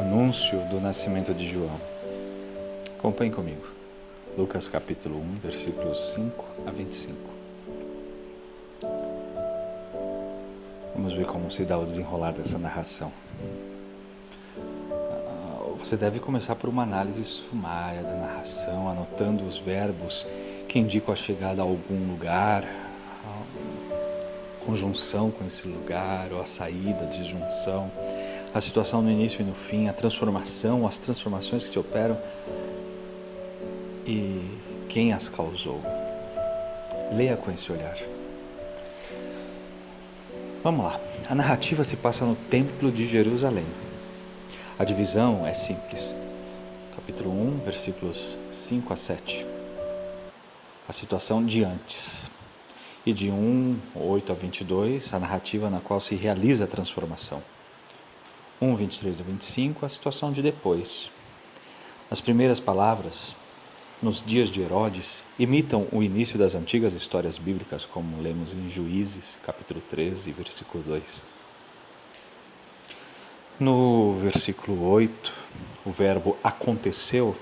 anúncio do nascimento de João. Acompanhe comigo. Lucas capítulo 1, versículos 5 a 25. Vamos ver como se dá o desenrolar dessa narração. Você deve começar por uma análise sumária da narração, anotando os verbos que indicam a chegada a algum lugar, a conjunção com esse lugar, ou a saída, a disjunção, a situação no início e no fim, a transformação, as transformações que se operam e quem as causou. Leia com esse olhar. Vamos lá. A narrativa se passa no Templo de Jerusalém. A divisão é simples. Capítulo 1, versículos 5 a 7. A situação de antes. E de 8 a 22, a narrativa na qual se realiza a transformação. 23 a 25, a situação de depois. As primeiras palavras, nos dias de Herodes, imitam o início das antigas histórias bíblicas, como lemos em Juízes, capítulo 13, versículo 2. No versículo 8, o verbo aconteceu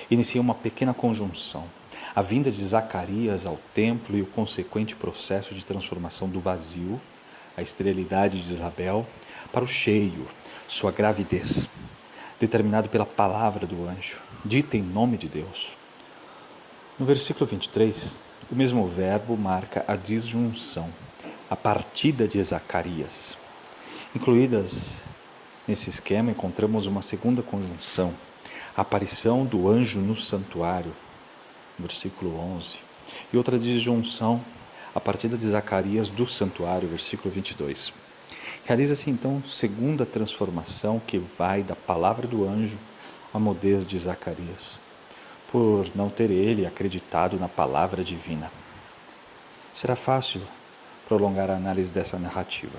inicia uma pequena conjunção. A vinda de Zacarias ao templo e o consequente processo de transformação do vazio, a esterilidade de Isabel, para o cheio, sua gravidez, determinado pela palavra do anjo, dita em nome de Deus. No versículo 23, o mesmo verbo marca a disjunção, a partida de Zacarias. Incluídas nesse esquema, encontramos uma segunda conjunção, a aparição do anjo no santuário, versículo 11, e outra disjunção, a partida de Zacarias do santuário, versículo 22. Realiza-se então segunda transformação que vai da palavra do anjo à mudez de Zacarias, por não ter ele acreditado na palavra divina. Será fácil prolongar a análise dessa narrativa.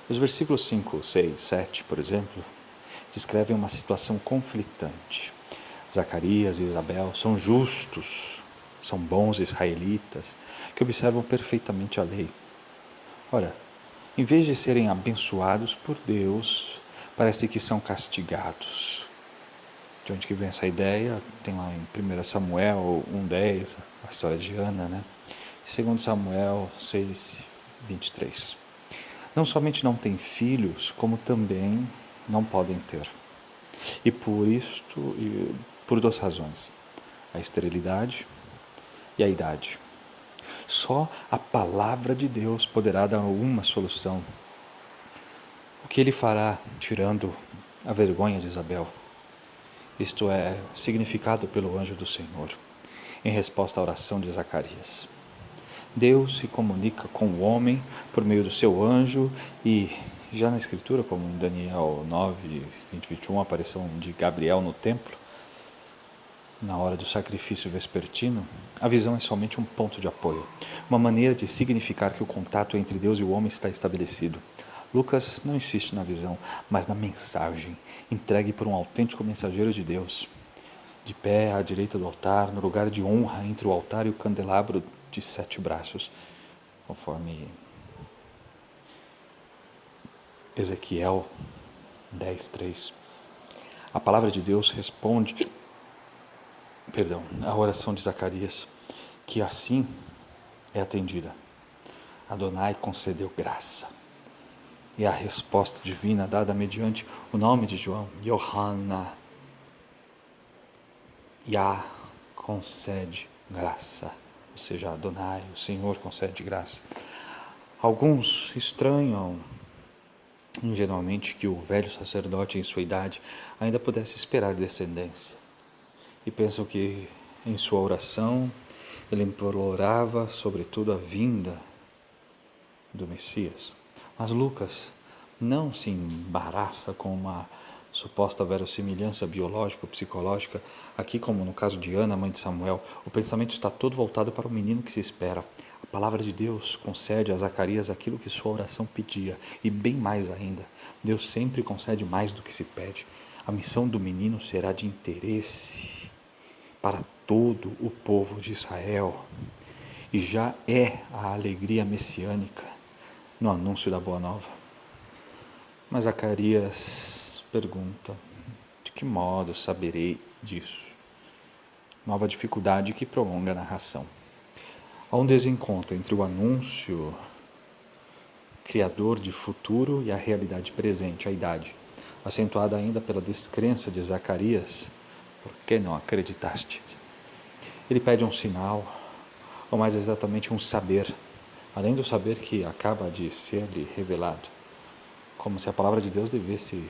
Os versículos 5, 6, 7, por exemplo, descrevem uma situação conflitante. Zacarias e Isabel são justos, são bons israelitas, que observam perfeitamente a lei. Ora, em vez de serem abençoados por Deus, parece que são castigados. De onde que vem essa ideia? Tem lá em 1 Samuel 1,10, a história de Ana, né? E 2 Samuel 6, 23. Não somente não têm filhos, como também não podem ter. E por duas razões: a esterilidade e a idade. Só a palavra de Deus poderá dar uma solução. O que ele fará tirando a vergonha de Isabel? Isto é, significado pelo anjo do Senhor, em resposta à oração de Zacarias. Deus se comunica com o homem por meio do seu anjo e, já na Escritura, como em Daniel 9, 20, 21, a aparição de Gabriel no templo, na hora do sacrifício vespertino, a visão é somente um ponto de apoio, uma maneira de significar que o contato entre Deus e o homem está estabelecido. Lucas não insiste na visão, mas na mensagem, entregue por um autêntico mensageiro de Deus. De pé à direita do altar, no lugar de honra entre o altar e o candelabro de 7 braços, conforme Ezequiel 10:3. A palavra de Deus responde a oração de Zacarias, que assim é atendida. Adonai concedeu graça. E a resposta divina dada mediante o nome de João, Yohana, Yah concede graça, ou seja, Adonai, o Senhor concede graça. Alguns estranham ingenuamente que o velho sacerdote em sua idade ainda pudesse esperar descendência. E pensam que em sua oração ele implorava sobretudo a vinda do Messias. Mas Lucas não se embaraça com uma suposta verossimilhança biológica ou psicológica. Aqui, como no caso de Ana, mãe de Samuel, o pensamento está todo voltado para o menino que se espera. A palavra de Deus concede a Zacarias aquilo que sua oração pedia, e bem mais ainda. Deus sempre concede mais do que se pede. A missão do menino será de interesse para todo o povo de Israel. E já é a alegria messiânica no anúncio da Boa Nova. Mas Zacarias pergunta: que modo saberei disso? Nova dificuldade que prolonga a narração. Há um desencontro entre o anúncio criador de futuro e a realidade presente, a idade, acentuada ainda pela descrença de Zacarias. Por que não acreditaste? Ele pede um sinal, ou mais exatamente um saber, além do saber que acaba de ser-lhe revelado, como se a palavra de Deus devesse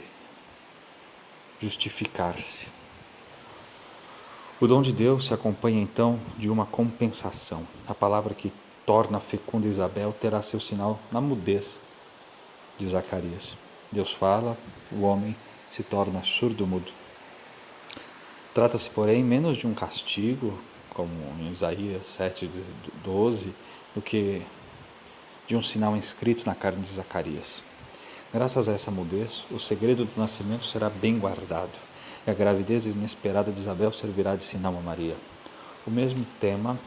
justificar-se. O dom de Deus se acompanha então de uma compensação. A palavra que torna fecunda Isabel terá seu sinal na mudez de Zacarias. Deus fala, o homem se torna surdo-mudo. Trata-se, porém, menos de um castigo, como em Isaías 7:12, do que de um sinal inscrito na carne de Zacarias. Graças a essa mudez, o segredo do nascimento será bem guardado, e a gravidez inesperada de Isabel servirá de sinal a Maria. O mesmo tema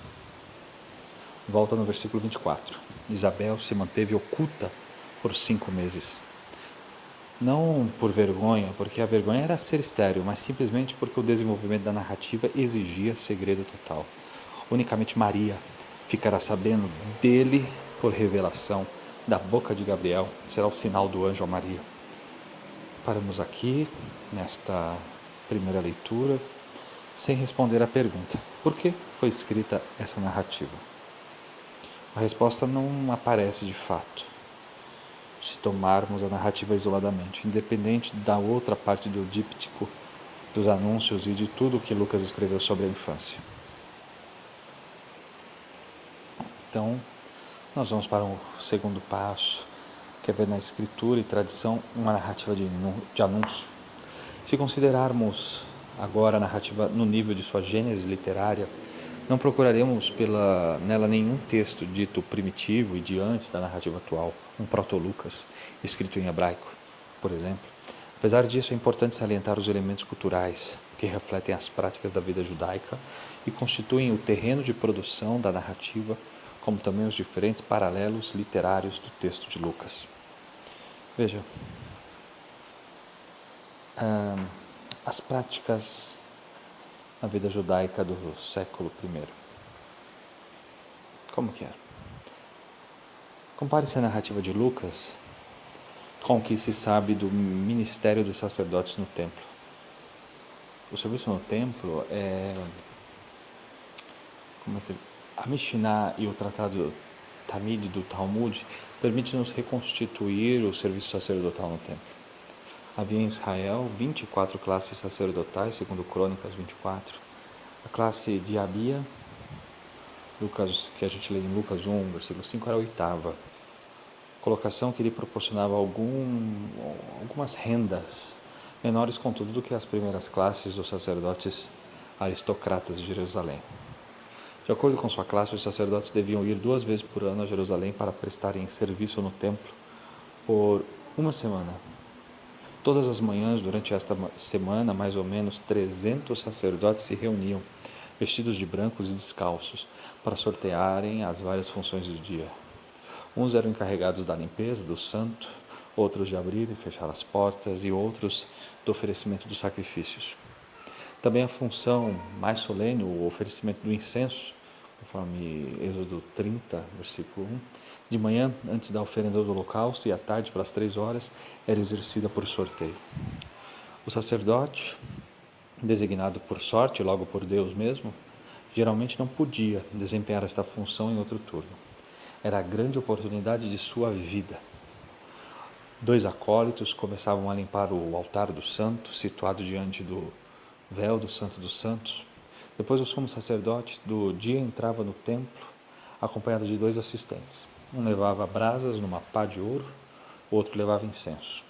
volta no versículo 24. Isabel se manteve oculta por 5 meses. Não por vergonha, porque a vergonha era ser estéril, mas simplesmente porque o desenvolvimento da narrativa exigia segredo total. Unicamente Maria ficará sabendo dele por revelação da boca de Gabriel, será o sinal do anjo a Maria. Paramos aqui, nesta primeira leitura, sem responder à pergunta: por que foi escrita essa narrativa? A resposta não aparece de fato, se tomarmos a narrativa isoladamente, independente da outra parte do díptico, dos anúncios e de tudo o que Lucas escreveu sobre a infância. Então, nós vamos para o segundo passo, que é ver na escritura e tradição uma narrativa de anúncio. Se considerarmos agora a narrativa no nível de sua gênese literária, não procuraremos nela nenhum texto dito primitivo e de antes da narrativa atual, um proto-Lucas, escrito em hebraico, por exemplo. Apesar disso, é importante salientar os elementos culturais que refletem as práticas da vida judaica e constituem o terreno de produção da narrativa, como também os diferentes paralelos literários do texto de Lucas. Veja, as práticas na vida judaica do século I. Como que era? Compare-se a narrativa de Lucas com o que se sabe do ministério dos sacerdotes no templo. O serviço no templo a Mishnah e o tratado Tamid do Talmud permitem-nos reconstituir o serviço sacerdotal no templo. Havia em Israel 24 classes sacerdotais, segundo Crônicas 24. A classe de Abia, que a gente lê em Lucas 1, versículo 5, era a oitava. Colocação que lhe proporcionava algumas rendas, menores, contudo, do que as primeiras classes dos sacerdotes aristocratas de Jerusalém. De acordo com sua classe, os sacerdotes deviam ir 2 vezes por ano a Jerusalém para prestarem serviço no templo por 1 semana. Todas as manhãs, durante esta semana, mais ou menos 300 sacerdotes se reuniam, vestidos de brancos e descalços, para sortearem as várias funções do dia. Uns eram encarregados da limpeza do santo, outros de abrir e fechar as portas e outros do oferecimento dos sacrifícios. Também a função mais solene, o oferecimento do incenso, conforme Êxodo 30, versículo 1, de manhã, antes da oferenda do holocausto, e à tarde, pelas 3 horas, era exercida por sorteio. O sacerdote, designado por sorte, logo por Deus mesmo, geralmente não podia desempenhar esta função em outro turno. Era a grande oportunidade de sua vida. 2 acólitos começavam a limpar o altar do santo, situado diante do véu do Santo dos Santos. Depois o sumo sacerdote do dia entrava no templo, acompanhado de 2 assistentes. Um levava brasas numa pá de ouro, o outro levava incenso.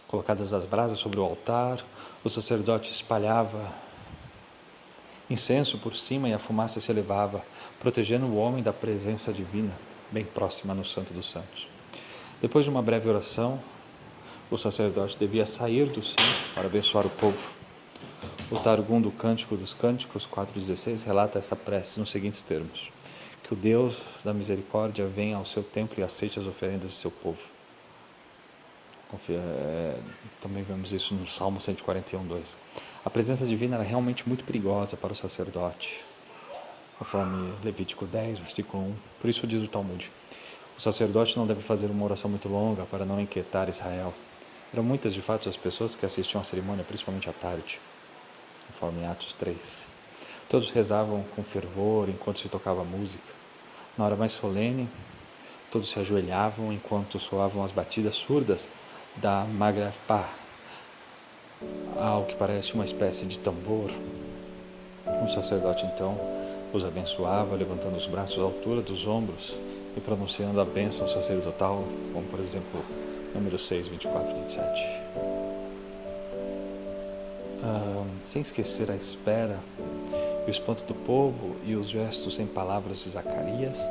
Colocadas as brasas sobre o altar, o sacerdote espalhava incenso por cima e a fumaça se elevava, protegendo o homem da presença divina, bem próxima no Santo dos Santos. Depois de uma breve oração, o sacerdote devia sair do centro para abençoar o povo. O Targum do Cântico dos Cânticos 4,16 relata esta prece nos seguintes termos: que o Deus da misericórdia venha ao seu templo e aceite as oferendas de seu povo. Também vemos isso no Salmo 141, 2. A presença divina era realmente muito perigosa para o sacerdote, conforme Levítico 10, versículo 1. Por isso diz o Talmud: o sacerdote não deve fazer uma oração muito longa para não inquietar Israel. Eram muitas, de fato, as pessoas que assistiam à cerimônia, principalmente à tarde, conforme Atos 3. Todos rezavam com fervor enquanto se tocava música. Na hora mais solene, todos se ajoelhavam enquanto soavam as batidas surdas da magrapá, ao que parece uma espécie de tambor. O sacerdote então os abençoava, levantando os braços à altura dos ombros e pronunciando a bênção sacerdotal, como por exemplo, número 6, 24 e 27. Sem esquecer a espera, o espanto do povo e os gestos sem palavras de Zacarias,